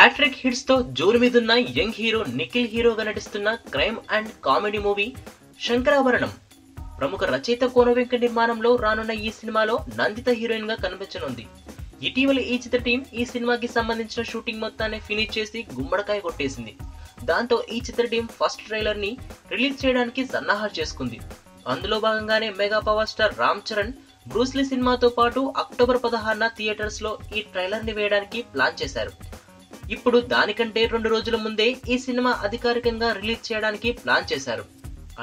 Hat trick hits తో జోరు మీదున్న యంగ్ హీరో నిఖిల్ హీరోగా నటిస్తున్న crime and comedy movie Sankarabharanam. ప్రముఖ రచయిత కోన వెంకట నిర్మాణంలో రానున్న ఈ సినిమాలో నందిత హీరోయిన్ గా కనిపించనుంది. ఇటీవల ఈ చిత్ర టీం ఈ సినిమాకి సంబంధించిన షూటింగ్ మొత్తాన్ని ఫినిష్ చేసి గుమ్మడికాయ కొట్టేసింది. దాంతో ఈ చిత్ర టీం ఫస్ట్ ట్రైలర్ ని రిలీజ్ చేయడానికి సన్నాహాలు చేసుకుంది. అందులో భాగంగానే mega power star Ram Charan Bruce Lee సినిమాతో పాటు అక్టోబర్ 16న థియేటర్స్ లో ఈ ట్రైలర్ ని వేయడానికి ప్లాన్ చేశారు. ఇప్పుడు దానికంటే 2 రోజుల ముందే ఈ సినిమా అధికారికంగా రిలీజ్ చేయడానికి ప్లాన్ చేశారు.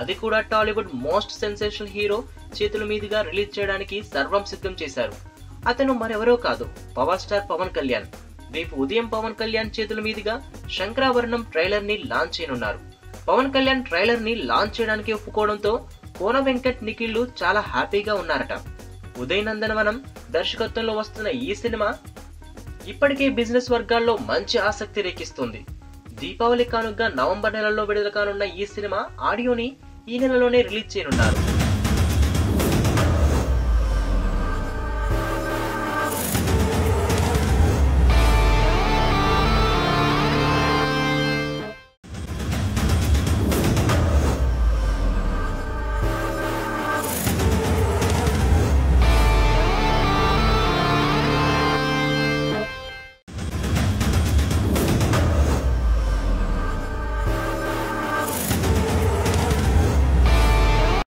అది కూడా టాలీవుడ్ మోస్ట్ సెన్సేషనల్ హీరో చేతుల మీదుగా రిలీజ్ చేయడానికి సర్వం సిద్ధం చేశారు. అతను మరెవరో కాదు, పవర్ స్టార్ పవన్ కళ్యాణ్. రేపు ఉదయం పవన్ కళ్యాణ్ చేతుల మీదుగా శంకరాభరణం ట్రైలర్ ని లాంచ్ చేయనున్నారు. పవన్ కళ్యాణ్ ట్రైలర్ ని లాంచ్ చేయడానికి ఒప్పుకోవడంతో కోన వెంకట్ నిఖిల్ చాలా హ్యాపీగా ఉన్నారట. ఉదయ్ నందనవనం దర్శకత్వంలో వస్తున్న ఈ సినిమా ఇప్పటికే బిజినెస్ వర్గాల్లో మంచి ఆసక్తి రేకిస్తుంది. దీపావళి కానుకగా నవంబర్ నెలలో విడుదల కానున్న ఈ సినిమా ఆడియోని ఈ నెలలోనే రిలీజ్ చేయనున్నారు.